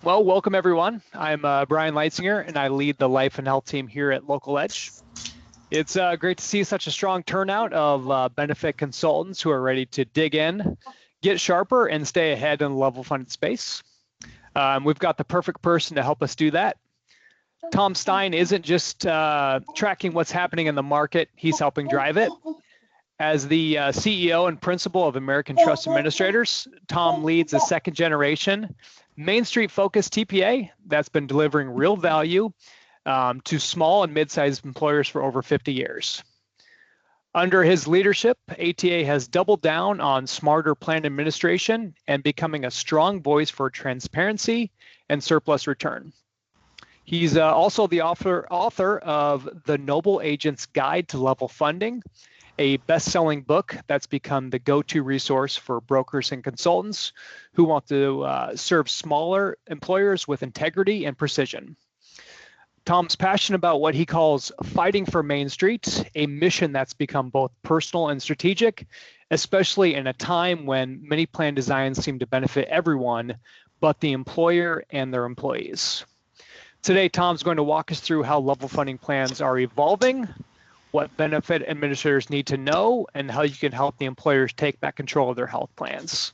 Well, welcome everyone. I'm Brian Leitzinger, and I lead the life and health team here at Local Edge. It's great to see such a strong turnout of benefit consultants who are ready to dig in, get sharper, and stay ahead in the level funded space. We've got the perfect person to help us do that. Tom Stein isn't just tracking what's happening in the market, he's helping drive it. As the CEO and principal of American Trust Administrators, Tom leads a second generation Main Street focused TPA that's been delivering real value to small and mid-sized employers for over 50 years. Under his leadership, ATA has doubled down on smarter plan administration and becoming a strong voice for transparency and surplus return. He's also the author of The Noble Agent's Guide to Level Funding, a best-selling book that's become the go-to resource for brokers and consultants who want to serve smaller employers with integrity and precision. Tom's passionate about what he calls fighting for Main Street, a mission that's become both personal and strategic, especially in a time when many plan designs seem to benefit everyone but the employer and their employees. Today, Tom's going to walk us through how level funding plans are evolving, what benefit administrators need to know, and how you can help the employers take back control of their health plans.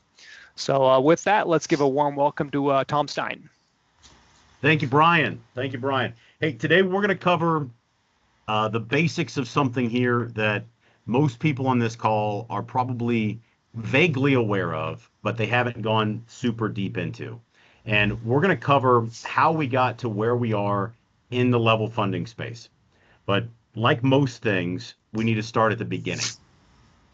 So with that, let's give a warm welcome to Tom Stein. Thank you, Brian. Thank you, Brian. Hey, today we're going to cover the basics of something here that most people on this call are probably vaguely aware of, but they haven't gone super deep into. And we're going to cover how we got to where we are in the level funding space. But like most things, we need to start at the beginning.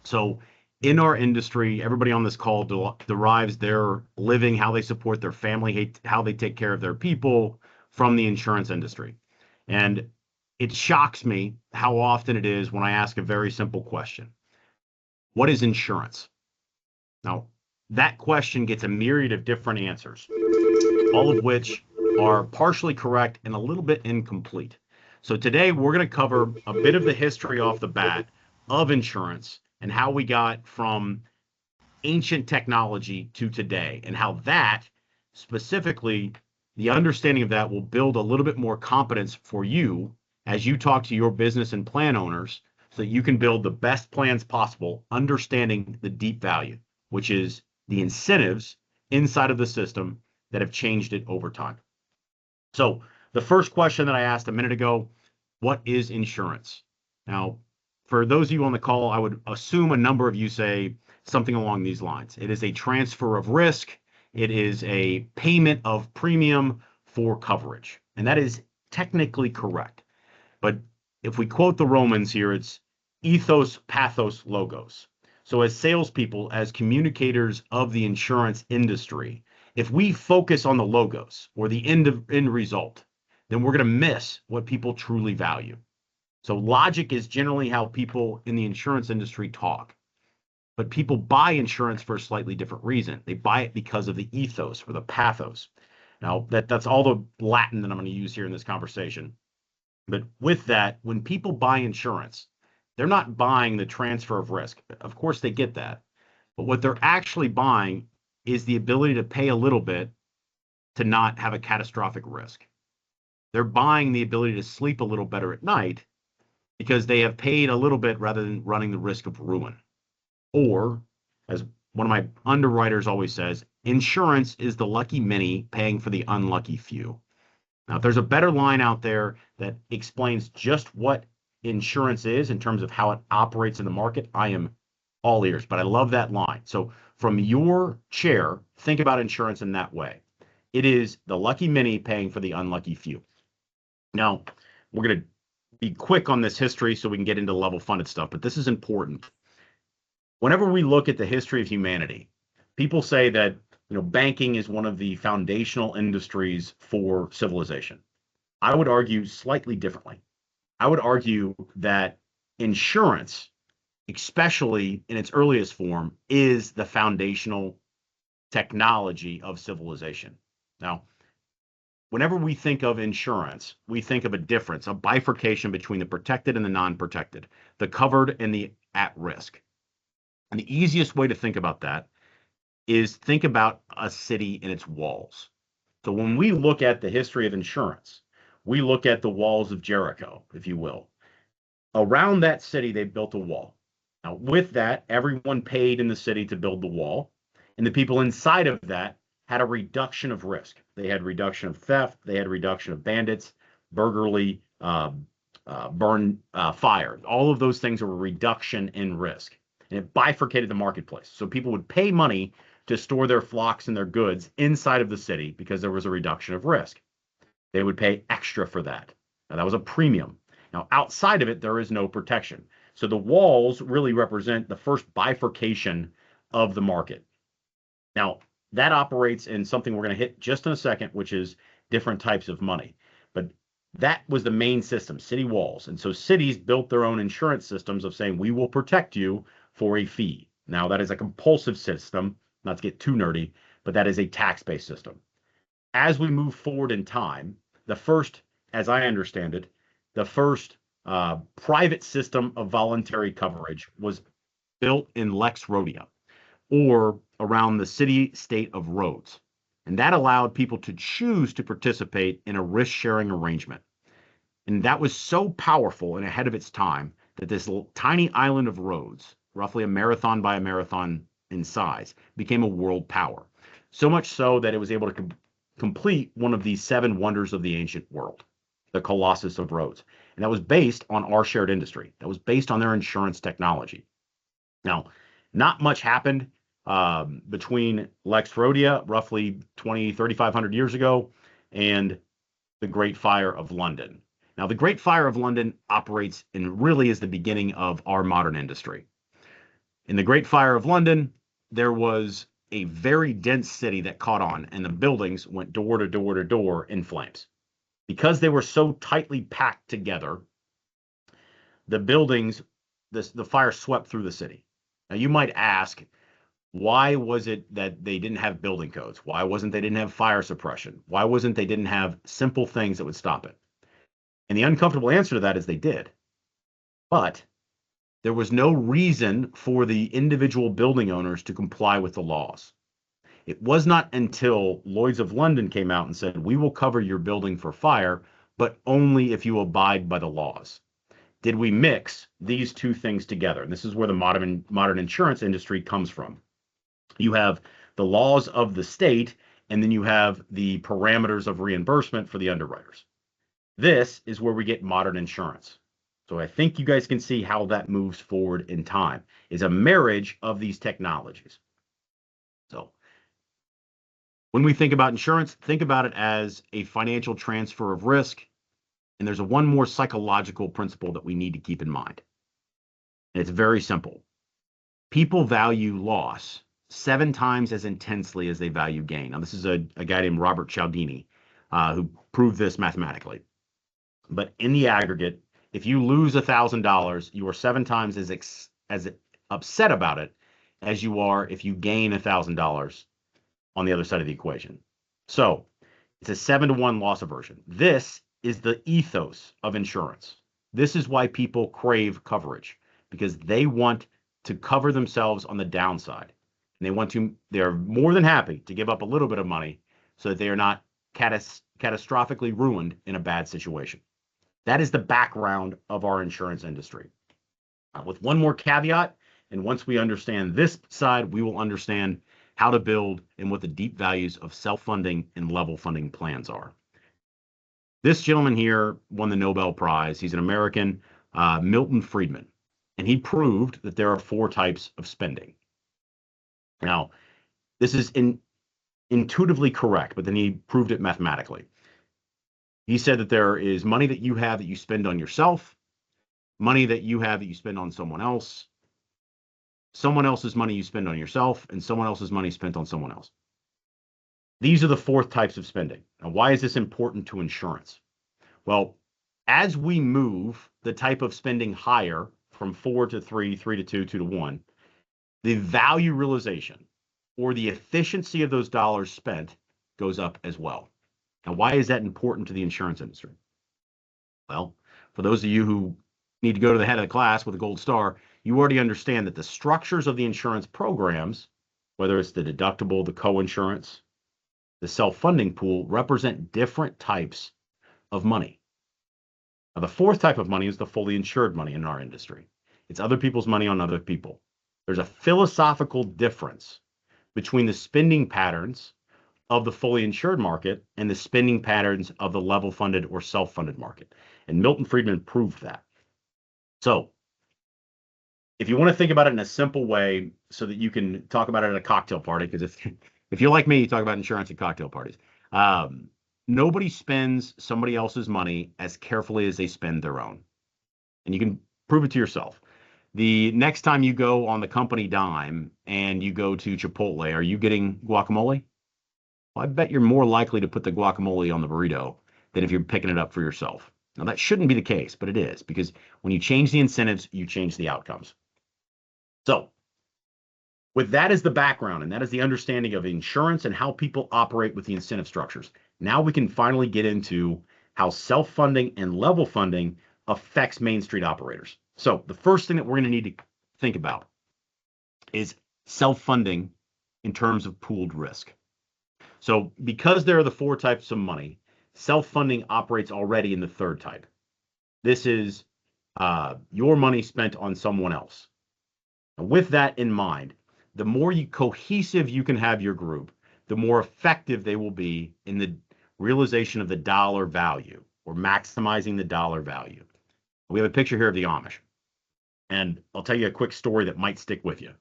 So in our industry, everybody on this call derives their living, how they support their family, how they take care of their people from the insurance industry. And it shocks me how often it is when I ask a very simple question. What is insurance? Now, that question gets a myriad of different answers, all of which are partially correct and a little bit incomplete. So today we're going to cover a bit of the history off the bat of insurance and how we got from ancient technology to today, and how that specifically, the understanding of that will build a little bit more competence for you as you talk to your business and plan owners so that you can build the best plans possible, understanding the deep value, which is the incentives inside of the system that have changed it over time. So the first question that I asked a minute ago, what is insurance? Now, for those of you on the call, I would assume a number of you say something along these lines. It is a transfer of risk. It is a payment of premium for coverage. And that is technically correct. But if we quote the Romans here, it's ethos, pathos, logos. So as salespeople, as communicators of the insurance industry, if we focus on the logos or the end result, then we're going to miss what people truly value. So logic is generally how people in the insurance industry talk. But people buy insurance for a slightly different reason. They buy it because of the ethos or the pathos. Now, that's all the Latin that I'm going to use here in this conversation. But with that, when people buy insurance, they're not buying the transfer of risk. Of course, they get that. But what they're actually buying is the ability to pay a little bit to not have a catastrophic risk. They're buying the ability to sleep a little better at night because they have paid a little bit rather than running the risk of ruin. Or, as one of my underwriters always says, insurance is the lucky many paying for the unlucky few. Now, if there's a better line out there that explains just what insurance is in terms of how it operates in the market, I am all ears. But I love that line. So from your chair, think about insurance in that way. It is the lucky many paying for the unlucky few. Now, we're going to be quick on this history so we can get into level funded stuff, but this is important. Whenever we look at the history of humanity, people say that banking is one of the foundational industries for civilization. I would argue slightly differently. I would argue that insurance, especially in its earliest form, is the foundational technology of civilization. Now, whenever we think of insurance, we think of a difference, a bifurcation between the protected and the non-protected, the covered and the at risk. And the easiest way to think about that is think about a city and its walls. So when we look at the history of insurance, we look at the walls of Jericho, if you will. Around that city, they built a wall. Now, with that, everyone paid in the city to build the wall, and the people inside of that had a reduction of risk. They had reduction of theft, they had reduction of bandits, burglary, fire. All of those things were a reduction in risk, and it bifurcated the marketplace. So people would pay money to store their flocks and their goods inside of the city because there was a reduction of risk. They would pay extra for that. Now, that was a premium. Now, outside of it, there is no protection. So the walls really represent the first bifurcation of the market. Now, that operates in something we're going to hit just in a second, which is different types of money. But that was the main system, city walls. And so cities built their own insurance systems of saying, we will protect you for a fee. Now, that is a compulsive system, not to get too nerdy, but that is a tax-based system. As we move forward in time, the first, as I understand it, the first private system of voluntary coverage was built in Lex Rodia, or around the city-state of Rhodes. And that allowed people to choose to participate in a risk-sharing arrangement. And that was so powerful and ahead of its time that this tiny island of Rhodes, roughly a marathon by a marathon in size, became a world power. So much so that it was able to complete one of the 7 wonders of the ancient world, the Colossus of Rhodes. And that was based on our shared industry. That was based on their insurance technology. Now, not much happened between Lex Rodia, roughly 3,500 years ago, and the Great Fire of London. Now, the Great Fire of London operates and really is the beginning of our modern industry. In the Great Fire of London, there was a very dense city that caught on, and the buildings went door to door to door in flames. Because they were so tightly packed together, the buildings, the fire swept through the city. Now, you might ask, why was it that they didn't have building codes? Why wasn't they didn't have fire suppression? Why wasn't they didn't have simple things that would stop it? And the uncomfortable answer to that is they did. But there was no reason for the individual building owners to comply with the laws. It was not until Lloyd's of London came out and said, we will cover your building for fire, but only if you abide by the laws. Did we mix these two things together? And this is where the modern insurance industry comes from. You have the laws of the state, and then you have the parameters of reimbursement for the underwriters. This is where we get modern insurance. So I think you guys can see how that moves forward in time, is a marriage of these technologies. So when we think about insurance, think about it as a financial transfer of risk. And there's one more psychological principle that we need to keep in mind. And it's very simple. People value loss 7 times as intensely as they value gain. Now, this is a guy named Robert Cialdini who proved this mathematically. But in the aggregate, if you lose $1,000, you are 7 times as upset about it as you are if you gain $1,000 on the other side of the equation. So it's a 7-to-1 loss aversion. This is the ethos of insurance. This is why people crave coverage, because they want to cover themselves on the downside. And they're more than happy to give up a little bit of money so that they are not catastrophically ruined in a bad situation. That is the background of our insurance industry. With one more caveat, and once we understand this side, we will understand how to build and what the deep values of self-funding and level funding plans are. This gentleman here won the Nobel Prize. He's an American, Milton Friedman, and he proved that there are 4 types of spending. Now, this is intuitively correct, but then he proved it mathematically. He said that there is money that you have that you spend on yourself, money that you have that you spend on someone else's money you spend on yourself, and someone else's money spent on someone else. These are the 4 types of spending. Now, why is this important to insurance? Well, as we move the type of spending higher from 4 to 3, 3 to 2, 2 to 1, the value realization or the efficiency of those dollars spent goes up as well. Now, why is that important to the insurance industry? Well, for those of you who need to go to the head of the class with a gold star, you already understand that the structures of the insurance programs, whether it's the deductible, the co-insurance, the self-funding pool, represent different types of money. Now, the fourth type of money is the fully insured money in our industry. It's other people's money on other people. There's a philosophical difference between the spending patterns of the fully insured market and the spending patterns of the level funded or self-funded market. And Milton Friedman proved that. So if you want to think about it in a simple way so that you can talk about it at a cocktail party, because if you're like me, you talk about insurance at cocktail parties. Nobody spends somebody else's money as carefully as they spend their own. And you can prove it to yourself. The next time you go on the company dime and you go to Chipotle, are you getting guacamole? Well, I bet you're more likely to put the guacamole on the burrito than if you're picking it up for yourself. Now, that shouldn't be the case, but it is, because when you change the incentives, you change the outcomes. So with that as the background, and that is the understanding of insurance and how people operate with the incentive structures, now we can finally get into how self-funding and level funding affects Main Street operators. So the first thing that we're going to need to think about is self-funding in terms of pooled risk. So because there are the four types of money, self-funding operates already in the third type. This is your money spent on someone else. Now, with that in mind, the more cohesive you can have your group, the more effective they will be in the realization of the dollar value, or maximizing the dollar value. We have a picture here of the Amish, and I'll tell you a quick story that might stick with you.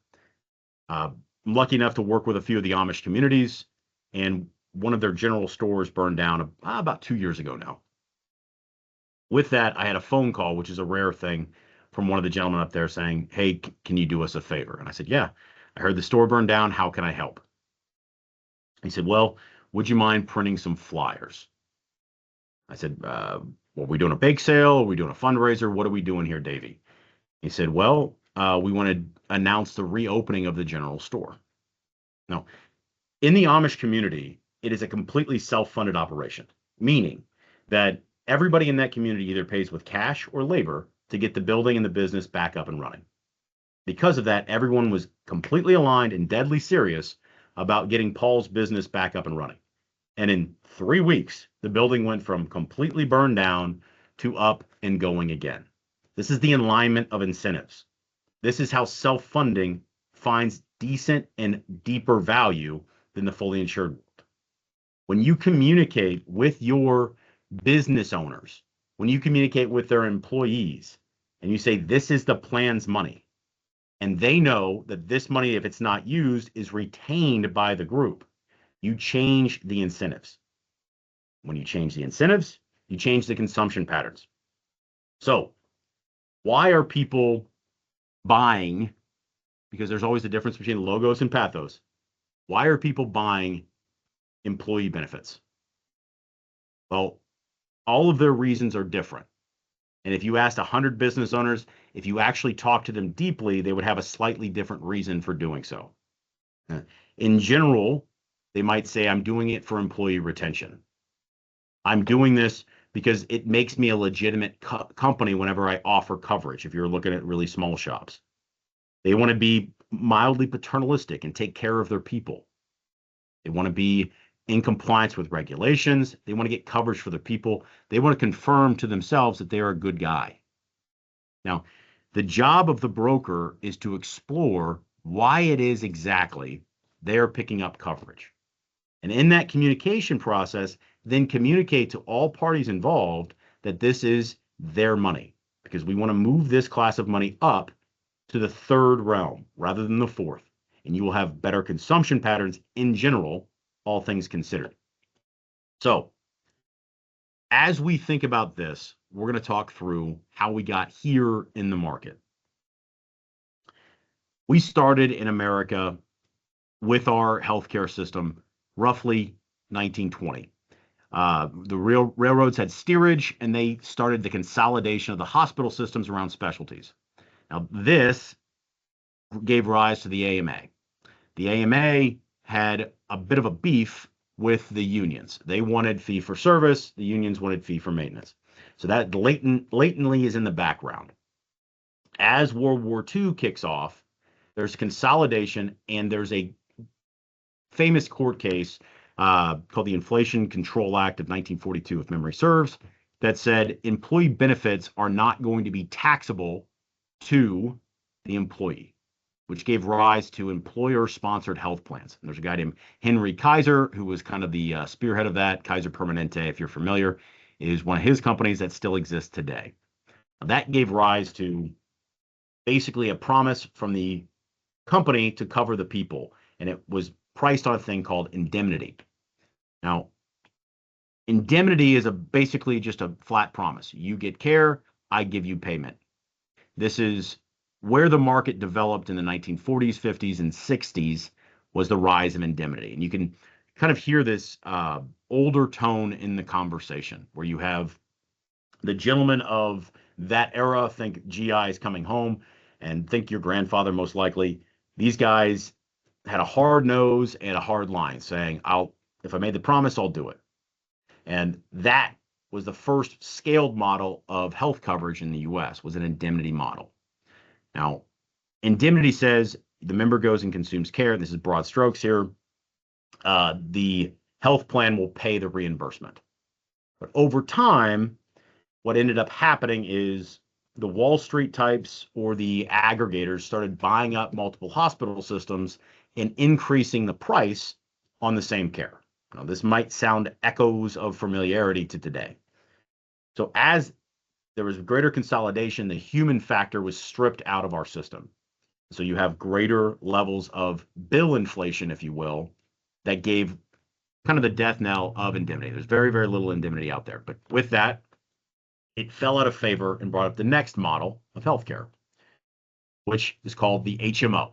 I'm lucky enough to work with a few of the Amish communities, and one of their general stores burned down about 2 years ago now. With that, I had a phone call, which is a rare thing, from one of the gentlemen up there saying, "Hey, can you do us a favor?" And I said, "Yeah, I heard the store burned down. How can I help?" He said, "Well, would you mind printing some flyers?" I said, "Well, are we doing a bake sale? Are we doing a fundraiser? What are we doing here, Davey?" He said, "Well, we want to announce the reopening of the general store." Now, in the Amish community, it is a completely self-funded operation, meaning that everybody in that community either pays with cash or labor to get the building and the business back up and running. Because of that, everyone was completely aligned and deadly serious about getting Paul's business back up and running. And in 3 weeks, the building went from completely burned down to up and going again. This is the alignment of incentives. This is how self-funding finds decent and deeper value than the fully insured world. When you communicate with your business owners, when you communicate with their employees, and you say, "This is the plan's money," and they know that this money, if it's not used, is retained by the group, you change the incentives. When you change the incentives, you change the consumption patterns. So why are people buying? Because there's always a difference between logos and pathos. Why are people buying employee benefits? Well, all of their reasons are different. And if you asked 100 business owners, if you actually talk to them deeply, they would have a slightly different reason for doing so. In general, they might say, "I'm doing it for employee retention. I'm doing this because it makes me a legitimate company whenever I offer coverage," if you're looking at really small shops. They want to be mildly paternalistic and take care of their people. They want to be in compliance with regulations. They want to get coverage for their people. They want to confirm to themselves that they are a good guy. Now, the job of the broker is to explore why it is exactly they're picking up coverage. And in that communication process, then communicate to all parties involved that this is their money, because we want to move this class of money up to the third realm rather than the fourth. And you will have better consumption patterns in general, all things considered. So as we think about this, we're going to talk through how we got here in the market. We started in America with our healthcare system roughly 1920. The railroads had steerage, and they started the consolidation of the hospital systems around specialties. Now, this gave rise to the AMA. The AMA had a bit of a beef with the unions. They wanted fee for service. The unions wanted fee for maintenance. So that latently is in the background. As World War II kicks off, there's consolidation, and there's a famous court case called the Inflation Control Act of 1942, if memory serves, that said employee benefits are not going to be taxable to the employee, which gave rise to employer-sponsored health plans. And there's a guy named Henry Kaiser who was kind of the spearhead of that. Kaiser Permanente, if you're familiar, is one of his companies that still exists today. That gave rise to basically a promise from the company to cover the people, and it was priced on a thing called indemnity. Now, indemnity is basically just a flat promise. You get care, I give you payment. This is where the market developed in the 1940s, 50s, and 60s was the rise of indemnity. And you can kind of hear this older tone in the conversation where you have the gentleman of that era, think GI is coming home, and think your grandfather most likely. These guys had a hard nose and a hard line saying, if I made the promise, I'll do it. And that was the first scaled model of health coverage in the US, was an indemnity model. Now, indemnity says the member goes and consumes care. This is broad strokes here. The health plan will pay the reimbursement. But over time, what ended up happening is the Wall Street types or the aggregators started buying up multiple hospital systems and increasing the price on the same care. Now, this might sound echoes of familiarity to today. So as there was greater consolidation, the human factor was stripped out of our system. So you have greater levels of bill inflation, if you will, that gave kind of the death knell of indemnity. There's very, very little indemnity out there. But with that, it fell out of favor and brought up the next model of healthcare, which is called the HMO.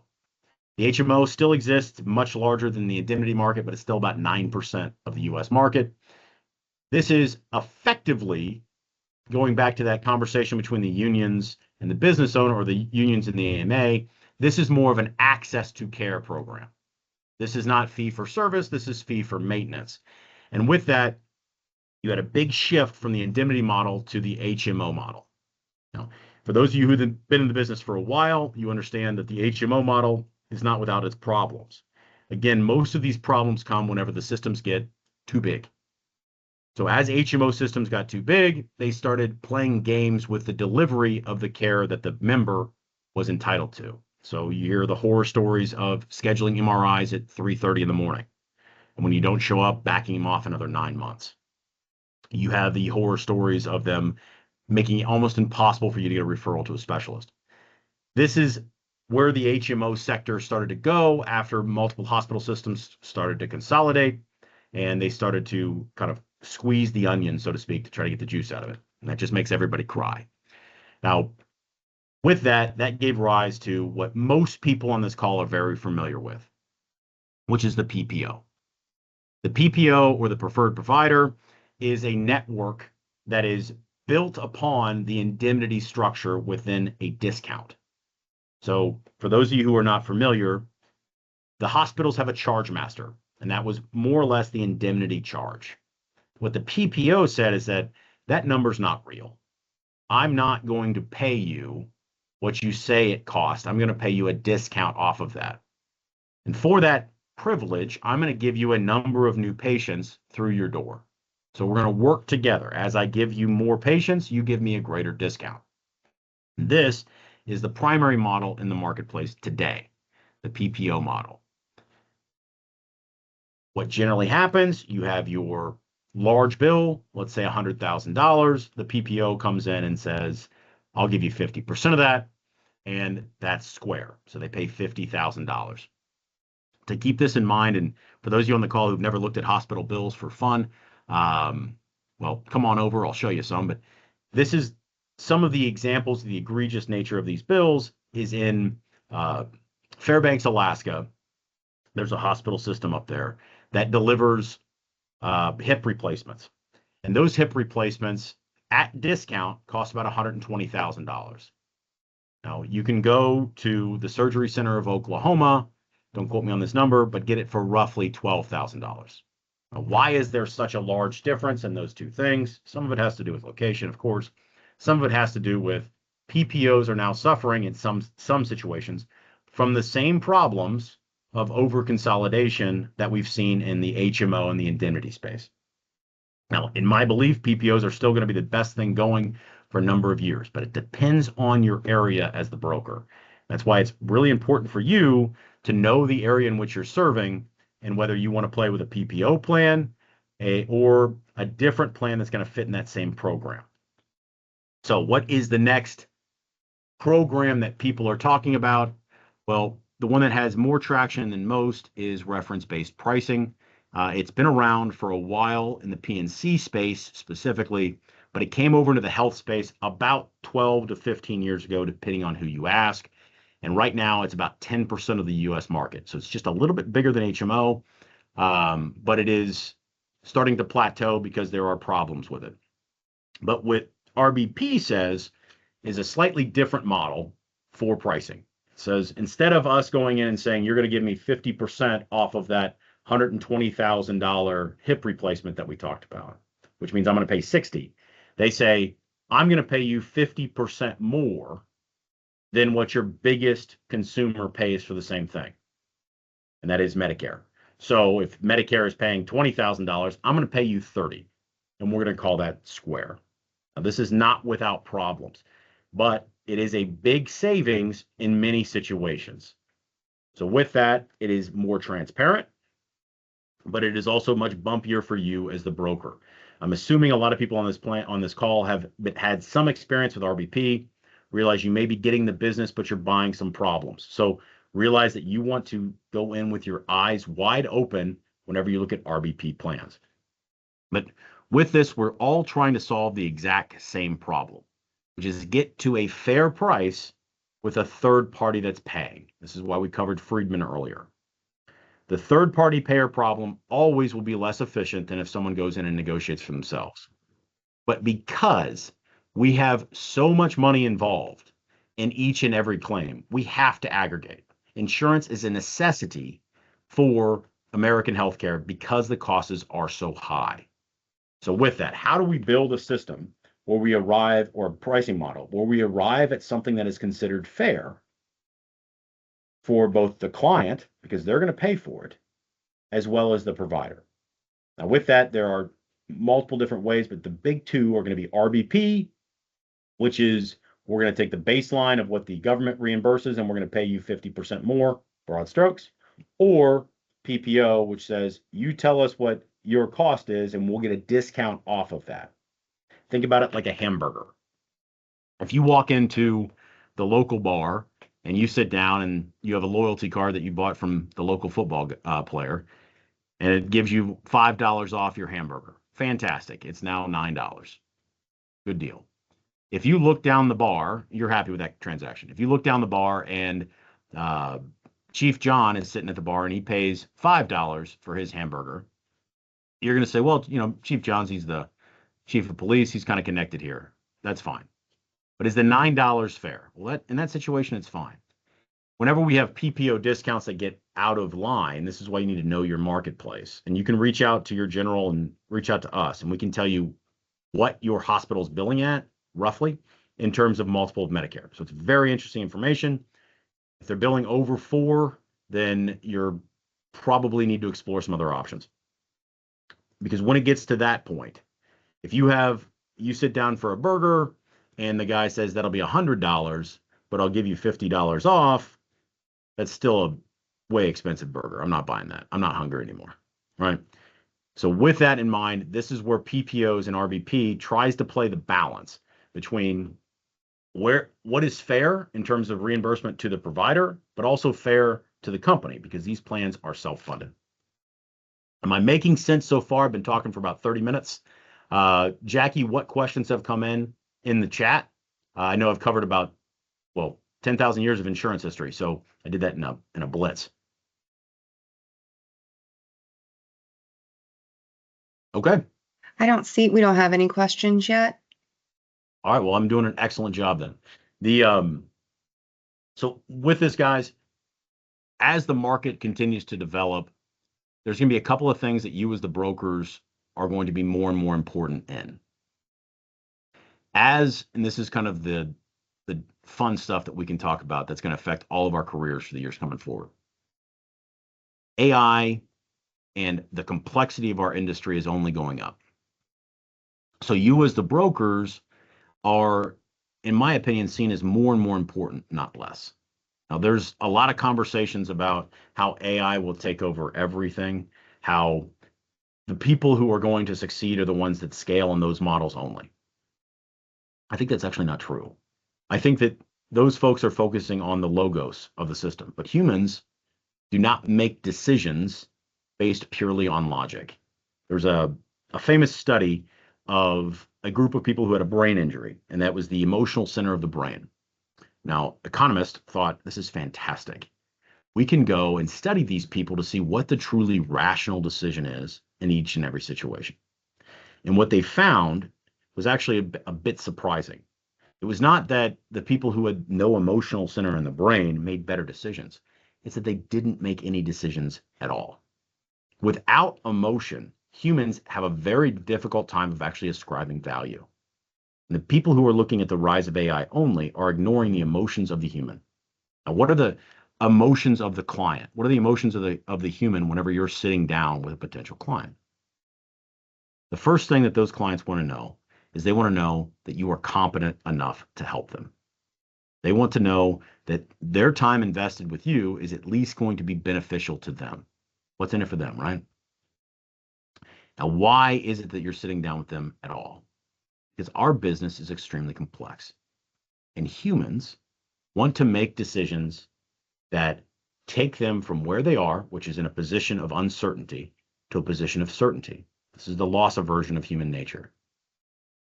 The HMO still exists, much larger than the indemnity market, but it's still about 9% of the US market. This is effectively going back to that conversation between the unions and the business owner, or the unions and the AMA. This is more of an access to care program. This is not fee for service. This is fee for maintenance. And with that, you had a big shift from the indemnity model to the HMO model. Now, for those of you who've been in the business for a while, you understand that the HMO model is not without its problems. Again, most of these problems come whenever the systems get too big. So as HMO systems got too big, they started playing games with the delivery of the care that the member was entitled to. So you hear the horror stories of scheduling MRIs at 3:30 in the morning, and when you don't show up, backing them off another 9 months. You have the horror stories of them making it almost impossible for you to get a referral to a specialist. This is where the HMO sector started to go after multiple hospital systems started to consolidate, and they started to kind of squeeze the onion, so to speak, to try to get the juice out of it. And that just makes everybody cry. Now, with that, that gave rise to what most people on this call are very familiar with, which is the PPO. The PPO, or the preferred provider, is a network that is built upon the indemnity structure within a discount. So for those of you who are not familiar, the hospitals have a charge master, and that was more or less the indemnity charge. What the PPO said is that that number's not real. I'm not going to pay you what you say it costs. I'm going to pay you a discount off of that. And for that privilege, I'm going to give you a number of new patients through your door. So we're going to work together. As I give you more patients, you give me a greater discount. This is the primary model in the marketplace today, the PPO model. What generally happens, you have your large bill, let's say $100,000. The PPO comes in and says, I'll give you 50% of that, and that's square. So they pay $50,000. To keep this in mind, and for those of you on the call who've never looked at hospital bills for fun, well, come on over, I'll show you some. But this is some of the examples of the egregious nature of these bills is in Fairbanks, Alaska. There's a hospital system up there that delivers hip replacements. And those hip replacements at discount cost about $120,000. Now, you can go to the Surgery Center of Oklahoma, don't quote me on this number, but get it for roughly $12,000. Now, why is there such a large difference in those two things? Some of it has to do with location, of course. Some of it has to do with PPOs are now suffering in some situations from the same problems of over consolidation that we've seen in the HMO and the indemnity space. Now, in my belief, PPOs are still going to be the best thing going for a number of years, but it depends on your area as the broker. That's why it's really important for you to know the area in which you're serving and whether you want to play with a PPO plan or a different plan that's going to fit in that same program. So what is the next program that people are talking about? Well, the one that has more traction than most is reference-based pricing. It's been around for a while in the P&C space specifically, but it came over into the health space about 12 to 15 years ago, depending on who you ask. And right now, it's about 10% of the U.S. market. So it's just a little bit bigger than HMO, but it is starting to plateau because there are problems with it. But what RBP says is a slightly different model for pricing. It says instead of us going in and saying, you're going to give me 50% off of that $120,000 hip replacement that we talked about, which means I'm going to pay 60. They say, I'm going to pay you 50% more than what your biggest consumer pays for the same thing. And that is Medicare. So if Medicare is paying $20,000, I'm going to pay you 30. And we're going to call that square. Now, this is not without problems, but it is a big savings in many situations. So with that, it is more transparent, but it is also much bumpier for you as the broker. I'm assuming a lot of people on this call have had some experience with RBP, realize you may be getting the business, but you're buying some problems. So realize that you want to go in with your eyes wide open whenever you look at RBP plans. But with this, we're all trying to solve the exact same problem, which is get to a fair price with a third party that's paying. This is why we covered Friedman earlier. The third party payer problem always will be less efficient than if someone goes in and negotiates for themselves. But because we have so much money involved in each and every claim, we have to aggregate. Insurance is a necessity for American healthcare because the costs are so high. So with that, how do we build a system where we arrive, or a pricing model, where we arrive at something that is considered fair for both the client, because they're going to pay for it, as well as the provider? Now, with that, there are multiple different ways, but the big two are going to be RBP, which is we're going to take the baseline of what the government reimburses and we're going to pay you 50% more, broad strokes, or PPO, which says you tell us what your cost is and we'll get a discount off of that. Think about it like a hamburger. If you walk into the local bar and you sit down and you have a loyalty card that you bought from the local football player, and it gives you $5 off your hamburger. Fantastic. It's now $9. Good deal. If you look down the bar, you're happy with that transaction. If you look down the bar and Chief John is sitting at the bar and he pays $5 for his hamburger, you're going to say, well, Chief John's, he's the chief of police. He's kind of connected here. That's fine. But is the $9 fair? Well, in that situation, it's fine. Whenever we have PPO discounts that get out of line, this is why you need to know your marketplace. And you can reach out to your general and reach out to us, and we can tell you what your hospital's billing at, roughly, in terms of multiple of Medicare. So it's very interesting information. If they're billing over 4, then you're probably need to explore some other options. Because when it gets to that point, if you sit down for a burger and the guy says that'll be $100, but I'll give you $50 off, that's still a way expensive burger. I'm not buying that. I'm not hungry anymore, right? So with that in mind, this is where PPOs and RBP tries to play the balance between what is fair in terms of reimbursement to the provider, but also fair to the company, because these plans are self-funded. Am I making sense so far? I've been talking for about 30 minutes. Jackie, what questions have come in the chat? I know I've covered about, 10,000 years of insurance history. So I did that in a blitz. Okay. We don't have any questions yet. All right. Well, I'm doing an excellent job then. So with this, guys, as the market continues to develop, there's going to be a couple of things that you as the brokers are going to be more and more important in. And this is kind of the fun stuff that we can talk about that's going to affect all of our careers for the years coming forward. AI and the complexity of our industry is only going up. So you as the brokers are, in my opinion, seen as more and more important, not less. Now, there's a lot of conversations about how AI will take over everything, how the people who are going to succeed are the ones that scale in those models only. I think that's actually not true. I think that those folks are focusing on the logos of the system, but humans do not make decisions based purely on logic. There's a famous study of a group of people who had a brain injury, and that was the emotional center of the brain. Now, economists thought this is fantastic. We can go and study these people to see what the truly rational decision is in each and every situation. And what they found was actually a bit surprising. It was not that the people who had no emotional center in the brain made better decisions. It's that they didn't make any decisions at all. Without emotion, humans have a very difficult time of actually ascribing value. And the people who are looking at the rise of AI only are ignoring the emotions of the human. Now, what are the emotions of the client? What are the emotions of the human whenever you're sitting down with a potential client? The first thing that those clients want to know is they want to know that you are competent enough to help them. They want to know that their time invested with you is at least going to be beneficial to them. What's in it for them, right? Now, why is it that you're sitting down with them at all? Because our business is extremely complex. And humans want to make decisions that take them from where they are, which is in a position of uncertainty, to a position of certainty. This is the loss aversion of human nature.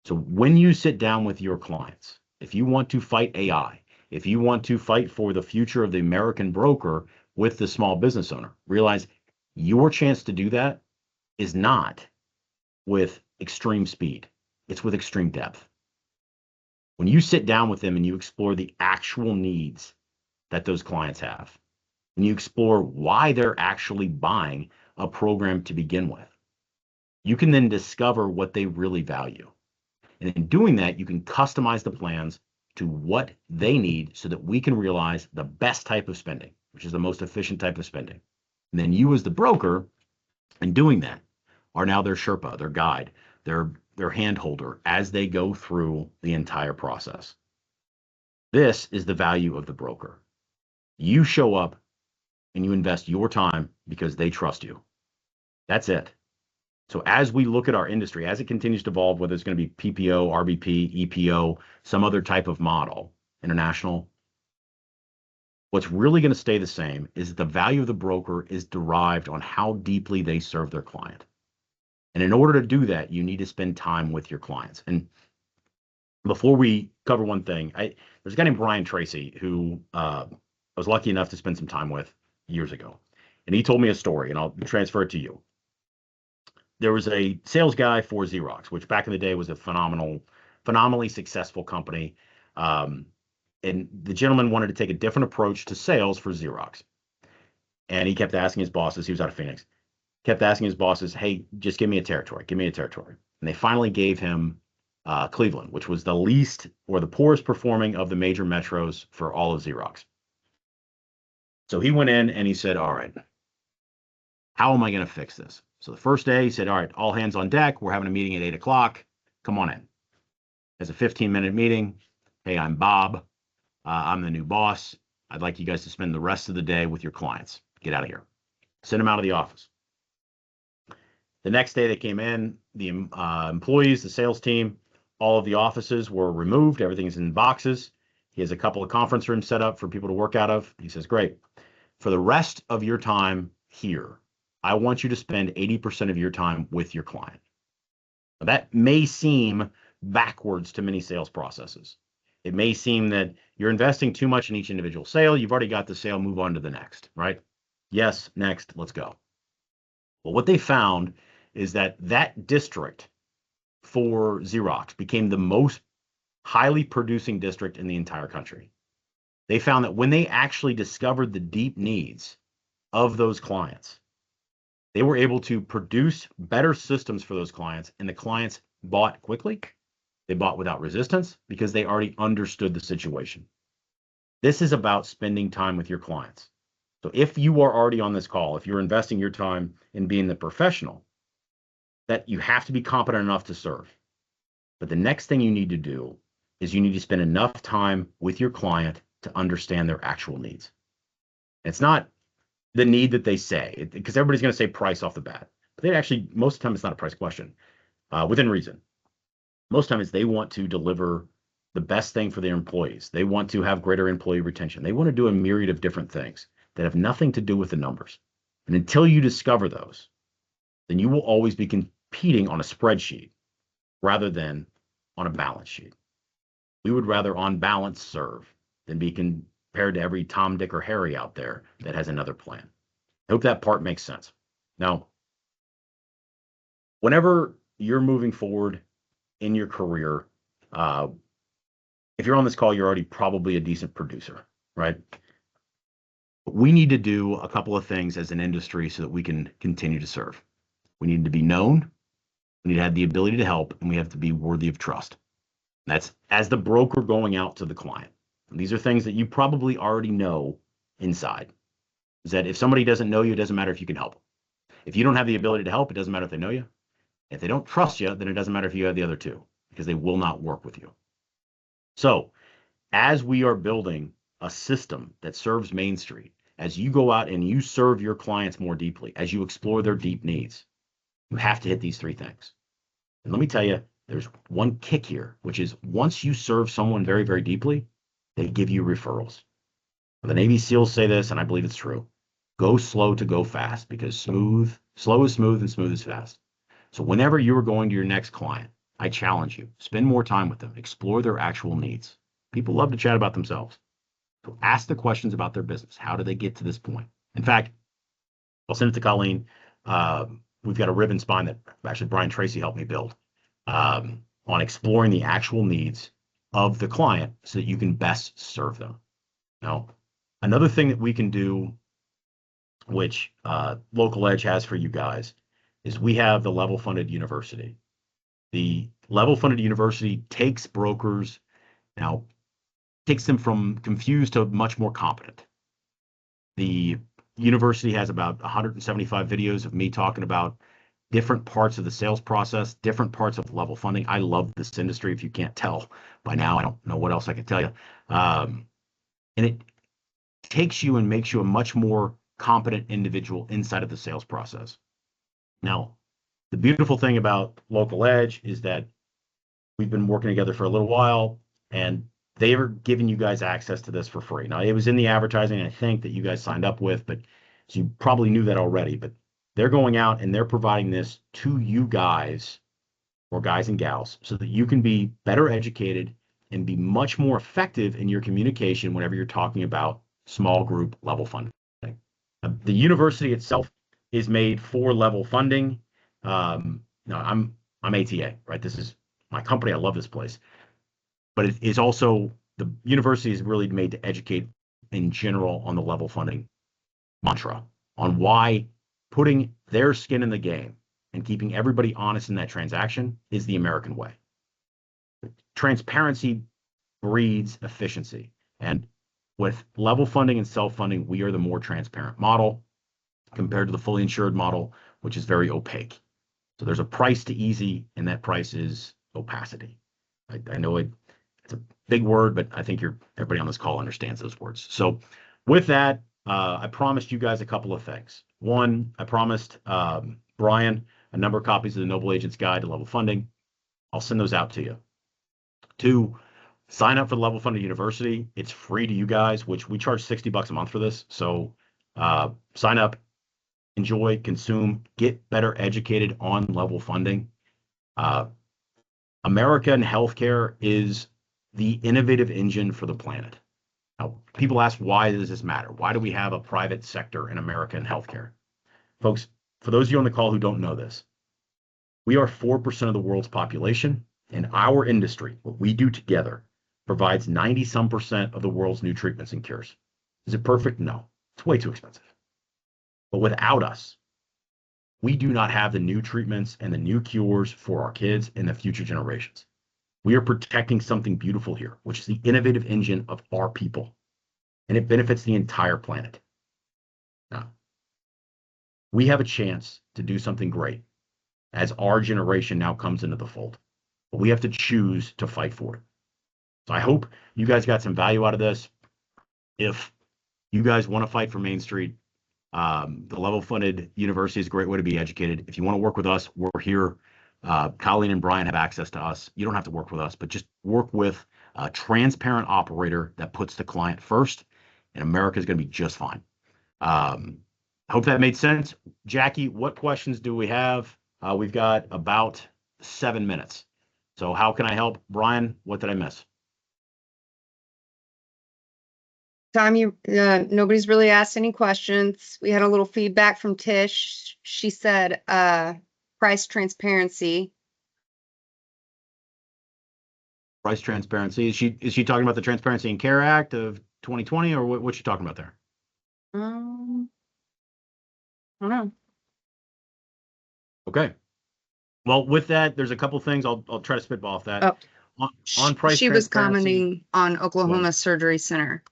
So when you sit down with your clients, if you want to fight AI, if you want to fight for the future of the American broker with the small business owner, realize your chance to do that is not with extreme speed. It's with extreme depth. When you sit down with them and you explore the actual needs that those clients have, and you explore why they're actually buying a program to begin with, you can then discover what they really value. And in doing that, you can customize the plans to what they need so that we can realize the best type of spending, which is the most efficient type of spending. And then you as the broker, in doing that, are now their Sherpa, their guide, their hand holder as they go through the entire process. This is the value of the broker. You show up and you invest your time because they trust you. That's it. So as we look at our industry, as it continues to evolve, whether it's going to be PPO, RBP, EPO, some other type of model, international, what's really going to stay the same is that the value of the broker is derived on how deeply they serve their client. And in order to do that, you need to spend time with your clients. And before we cover one thing, there's a guy named Brian Tracy who I was lucky enough to spend some time with years ago. And he told me a story, and I'll transfer it to you. There was a sales guy for Xerox, which back in the day was a phenomenally successful company. And the gentleman wanted to take a different approach to sales for Xerox. And he kept asking his bosses, he was out of Phoenix, kept asking his bosses, hey, just give me a territory, give me a territory. And they finally gave him Cleveland, which was the least or the poorest performing of the major metros for all of Xerox. So he went in and he said, all right, how am I going to fix this? So the first day he said, all right, all hands on deck. We're having a meeting at 8 o'clock. Come on in. It's a 15-minute meeting. Hey, I'm Bob. I'm the new boss. I'd like you guys to spend the rest of the day with your clients. Get out of here. Send them out of the office. The next day they came in, the employees, the sales team, all of the offices were removed. Everything's in boxes. He has a couple of conference rooms set up for people to work out of. He says, great. For the rest of your time here, I want you to spend 80% of your time with your client. Now, that may seem backwards to many sales processes. It may seem that you're investing too much in each individual sale. You've already got the sale, move on to the next, right? Yes, next, let's go. Well, what they found is that that district for Xerox became the most highly producing district in the entire country. They found that when they actually discovered the deep needs of those clients, they were able to produce better systems for those clients, and the clients bought quickly. They bought without resistance because they already understood the situation. This is about spending time with your clients. So if you are already on this call, if you're investing your time in being the professional, that you have to be competent enough to serve. But the next thing you need to do is you need to spend enough time with your client to understand their actual needs. It's not the need that they say, because everybody's going to say price off the bat. But they actually, most of the time, it's not a price question, within reason. Most times they want to deliver the best thing for their employees. They want to have greater employee retention. They want to do a myriad of different things that have nothing to do with the numbers. And until you discover those, then you will always be competing on a spreadsheet rather than on a balance sheet. We would rather on balance serve than be compared to every Tom, Dick, or Harry out there that has another plan. I hope that part makes sense. Now, whenever you're moving forward in your career, if you're on this call, you're already probably a decent producer, right? But we need to do a couple of things as an industry so that we can continue to serve. We need to be known, we need to have the ability to help, and we have to be worthy of trust. That's as the broker going out to the client. And these are things that you probably already know inside. Is that if somebody doesn't know you, it doesn't matter if you can help them. If you don't have the ability to help, it doesn't matter if they know you. If they don't trust you, then it doesn't matter if you have the other two, because they will not work with you. So as we are building a system that serves Main Street, as you go out and you serve your clients more deeply, as you explore their deep needs, you have to hit these three things. And let me tell you, there's one kick here, which is once you serve someone very, very deeply, they give you referrals. The Navy SEALs say this, and I believe it's true. Go slow to go fast, because slow is smooth and smooth is fast. So whenever you are going to your next client, I challenge you, spend more time with them, explore their actual needs. People love to chat about themselves. So ask the questions about their business. How did they get to this point? In fact, I'll send it to Colleen. We've got a ribbon spine that actually Brian Tracy helped me build on exploring the actual needs of the client so that you can best serve them. Now, another thing that we can do, which Local Edge has for you guys, is we have the level funded university. The level funded university takes brokers, now takes them from confused to much more competent. The university has about 175 videos of me talking about different parts of the sales process, different parts of level funding. I love this industry. If you can't tell by now, I don't know what else I can tell you. And it takes you and makes you a much more competent individual inside of the sales process. Now, the beautiful thing about Local Edge is that we've been working together for a little while, and they are giving you guys access to this for free. Now, it was in the advertising, I think, that you guys signed up with, but so you probably knew that already. But they're going out and they're providing this to you guys, or guys and gals, so that you can be better educated and be much more effective in your communication whenever you're talking about small group level funding. The university itself is made for level funding. No, I'm ATA, right? This is my company. I love this place. But it is also, the university is really made to educate in general on the level funding mantra, on why putting their skin in the game and keeping everybody honest in that transaction is the American way. Transparency breeds efficiency. And with level funding and self-funding, we are the more transparent model compared to the fully insured model, which is very opaque. So there's a price to easy, and that price is opacity. I know it's a big word, but I think everybody on this call understands those words. So with that, I promised you guys a couple of things. One, I promised Brian a number of copies of the Noble Agent's Guide to Level Funding. I'll send those out to you. Two, sign up for the Level Funded University. It's free to you guys, which we charge $60 a month for this. So sign up, enjoy, consume, get better educated on level funding. American healthcare is the innovative engine for the planet. Now, people ask, why does this matter? Why do we have a private sector in American healthcare? Folks, for those of you on the call who don't know this, we are 4% of the world's population, and our industry, what we do together, provides 90-some% of the world's new treatments and cures. Is it perfect? No, it's way too expensive. But without us, we do not have the new treatments and the new cures for our kids and the future generations. We are protecting something beautiful here, which is the innovative engine of our people, and it benefits the entire planet. We have a chance to do something great as our generation now comes into the fold. But we have to choose to fight for it. So I hope you guys got some value out of this. If you guys want to fight for Main Street, the level funded university is a great way to be educated. If you want to work with us, we're here. Colleen and Brian have access to us. You don't have to work with us, but just work with a transparent operator that puts the client first, and America is going to be just fine. Hope that made sense. Jackie, what questions do we have? We've got about 7 minutes. So how can I help? Brian, what did I miss? Tom, nobody's really asked any questions. We had a little feedback from Tish. She said, price transparency. Price transparency. Is she talking about the Transparency and Care Act of 2020, or what's she talking about there? I don't know. Okay. Well, with that, there's a couple things I'll try to spitball off that. On price She was transparency. commenting on Oklahoma Surgery Center.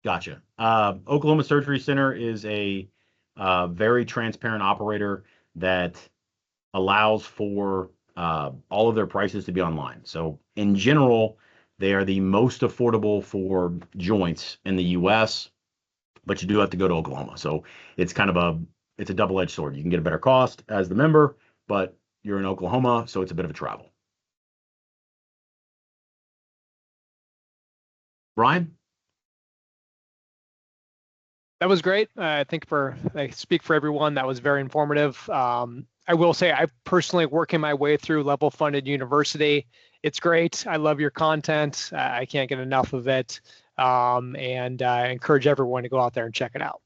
Gotcha. Oklahoma Surgery Center is a very transparent operator that allows for all of their prices to be online. So in general, they are the most affordable for joints in the U.S., but you do have to go to Oklahoma. So it's kind of it's a double-edged sword. You can get a better cost as the member, but you're in Oklahoma, so it's a bit of a travel. Brian? That was great. I think I speak for everyone, that was very informative. I will say I personally working my way through level funded university. It's great. I love your content. I can't get enough of it. And I encourage everyone to go out there and check it out.